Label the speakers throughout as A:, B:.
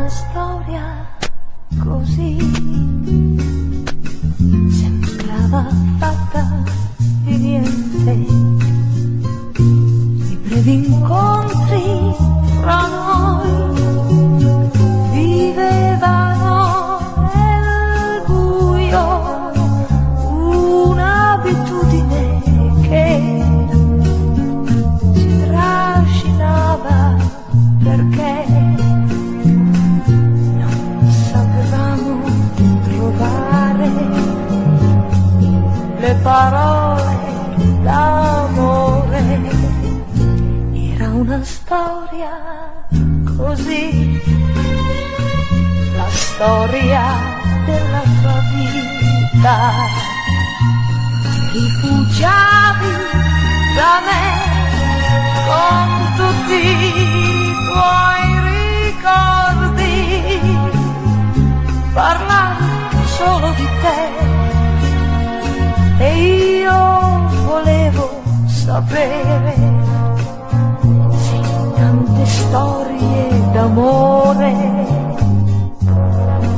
A: una storia così, sembrava fatta di niente, i brevi incontri fra noi vivevano nel buio, un'abitudine che si trascinava perché non sapevamo trovare le parole d'amore. Era una storia così, la storia della tua vita. Ti rifugiavi da me con tutti i tuoi ricordi, parlavi solo di te e io volevo sapere, sì, tante storie d'amore.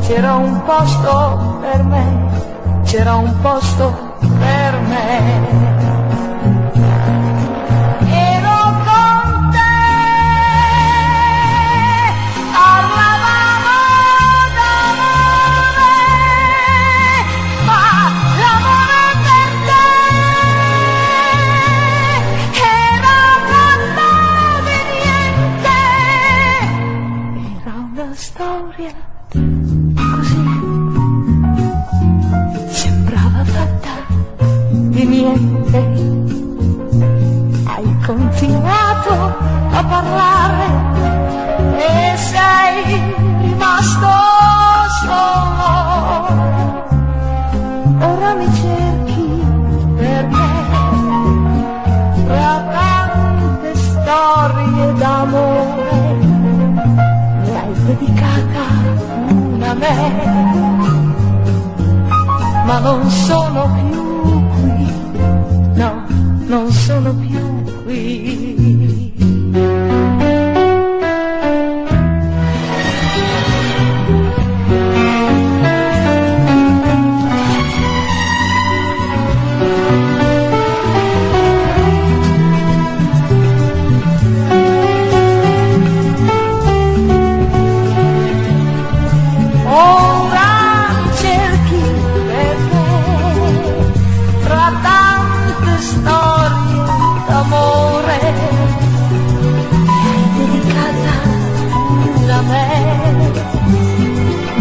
A: C'era un posto per me, c'era un posto per me. Storia così, sembrava fatta di niente. Hai continuato a parlare e sei rimasto solo. Ora mi cerchi perché tra tante storie d'amore dedicata una a me, ma non sono più qui, no, non sono più qui.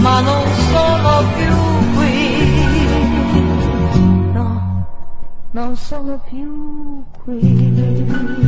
A: Ma non sono più qui, no, non sono più qui.